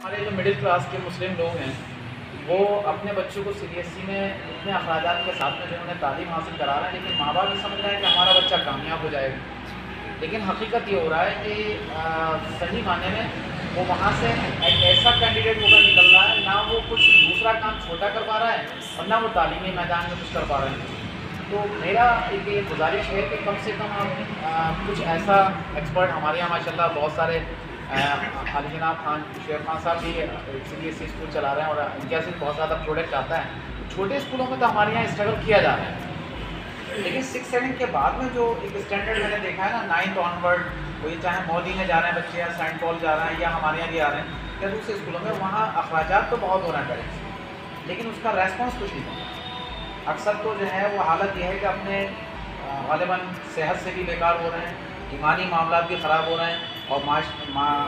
ہمارے جو middle class کے مسلم لوگ ہیں وہ اپنے بچوں کو سی بی ایس ای میں اتنے اخراجات کے ساتھ میں جو انہیں تعلیم حاصل کرا رہے ہیں، لیکن ماں باپ یہ سمجھ رہے ہیں کہ ہمارا بچہ کامیاب ہو جائے گا، لیکن حقیقت یہ ہو رہا ہے کہ صحیح معنی میں وہ وہاں سے ایک ایسا کینڈیڈیٹ ہو کر نکل رہا ہے، نہ وہ کچھ دوسرا کام چھوٹا کر پا رہا ہے اور نہ وہ تعلیمی میدان میں کچھ کر پا رہے ہیں۔ تو میرا ایک یہ گزارش ہے کہ کم سے کم ہم کچھ ایسا ایکسپرٹ ہمارے یہاں ماشاء اللہ بہت سارے علی جناب خان شعیب خان صاحب بھی C B S E school چلا رہے ہیں اور ان کے سے بہت زیادہ پروڈکٹ آتا ہے۔ چھوٹے اسکولوں میں تو ہمارے یہاں اسٹرگل کیا جا رہا ہے، لیکن 6-7 کے بعد میں جو ایک اسٹینڈرڈ میں نے دیکھا ہے نا، 9th آنورڈ، وہی چاہے مودی میں جا رہے ہیں بچے یا سینٹ پال جا رہے ہیں یا ہمارے یہاں بھی آ رہے ہیں یا دوسرے اسکولوں میں، وہاں اخراجات تو بہت ہو رہے ہیں پیرنٹس، لیکن اس کا ریسپانس کچھ نہیں ہوتا۔ اکثر تو جو ہے وہ حالت یہ ہے کہ اپنے غالباً صحت سے بھی بیکار ہو رہے ہیں، ایمانی معاملات بھی خراب ہو رہے ہیں، اور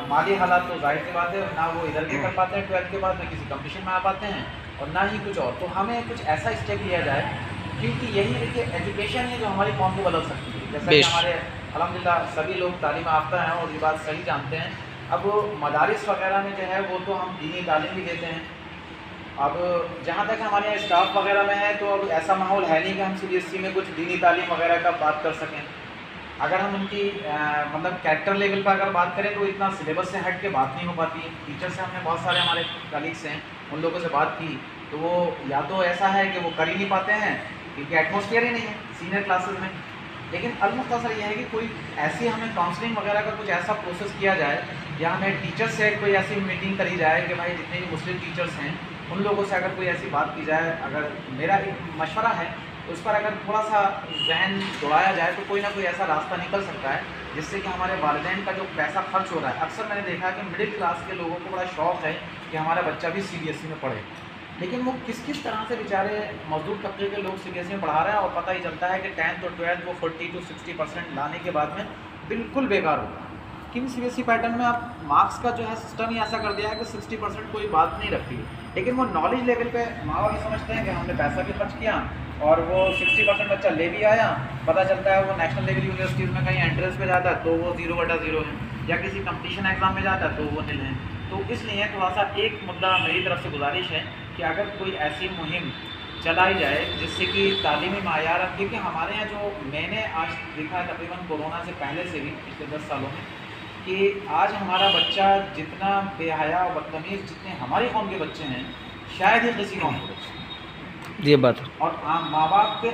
مالی حالات تو ظاہر سی بات ہے، نہ وہ ادھر بھی کر پاتے ہیں 12th کے بعد، نہ کسی کمپٹیشن میں آ پاتے ہیں اور نہ ہی کچھ اور۔ تو ہمیں کچھ ایسا اسٹیپ لیا جائے، کیونکہ یہی ہے کہ ایجوکیشن ہے جو ہماری قوم کو بدل سکتی ہے، جیسا کہ ہمارے الحمدللہ سبھی لوگ تعلیم یافتہ ہیں اور یہ بات صحیح جانتے ہیں۔ اب مدارس وغیرہ میں جو ہے وہ تو ہم دینی تعلیم بھی دیتے ہیں، اب جہاں تک ہمارے یہاں اسٹاف وغیرہ میں ہے تو اب ایسا ماحول ہے نہیں کہ ہم سی بی ایس ای میں کچھ دینی تعلیم وغیرہ کا بات کر سکیں۔ اگر ہم ان کی مطلب کیریکٹر لیول پر اگر بات کریں تو اتنا سلیبس سے ہٹ کے بات نہیں ہو پاتی۔ ٹیچر سے ہم نے بہت سارے ہمارے کلیگس ہیں، ان لوگوں سے بات کی تو وہ یا تو ایسا ہے کہ وہ کر ہی نہیں پاتے ہیں کیونکہ ایٹماسفیئر ہی نہیں ہے سینئر کلاسز میں، لیکن المختصر یہ ہے کہ کوئی ایسی ہمیں کاؤنسلنگ وغیرہ کا کچھ ایسا پروسیس کیا جائے یا ہمیں ٹیچر سے کوئی ایسی میٹنگ کری جائے کہ بھائی جتنے بھی مسلم ٹیچرس ہیں ان لوگوں سے اگر کوئی ایسی بات کی جائے، اگر میرا ایک مشورہ ہے اس پر اگر تھوڑا سا ذہن دوڑایا جائے تو کوئی نہ کوئی ایسا راستہ نکل سکتا ہے جس سے کہ ہمارے والدین کا جو پیسہ خرچ ہو رہا ہے، اکثر میں نے دیکھا کہ مڈل کلاس کے لوگوں کو بڑا شوق ہے کہ ہمارا بچہ بھی سی بی ایس ای میں پڑھے، لیکن وہ کس طرح سے بیچارے مزدور طبقے کے لوگ سی بی ایس ای میں پڑھا رہے ہیں اور پتہ ہی چلتا ہے کہ 10th اور 12th وہ 40 to 60% لانے کے بعد میں بالکل بیکار ہوگا، کیونکہ C B S E pattern میں آپ مارکس کا جو ہے سسٹم ہی ایسا کر دیا ہے کہ 60% کوئی بات نہیں رکھتی ہے، لیکن وہ نالج لیول پہ ماں باپ یہ سمجھتے ہیں کہ ہم نے پیسہ بھی خرچ کیا اور وہ 60% بچہ لے بھی آیا، پتہ چلتا ہے وہ نیشنل لیول یونیورسٹیز میں کہیں انٹرنس پہ جاتا ہے تو وہ 0/0 ہے، یا کسی کمپٹیشن ایگزام میں جاتا ہے تو وہ نل ہیں۔ تو اس لیے تھوڑا سا ایک مدعا میری طرف سے گزارش ہے کہ اگر کوئی ایسی مہم چلائی جائے جس سے کہ تعلیمی معیار، کیونکہ ہمارے یہاں جو میں نے آج دیکھا ہے تقریباً کورونا سے پہلے سے بھی پچھلے 10 سالوں میں، کہ آج ہمارا بچہ جتنا بے حیا اور بدتمیز جتنے ہماری قوم کے بچے ہیں شاید ہی کسی قوم کے بچے، یہ بات اور ماں باپ کے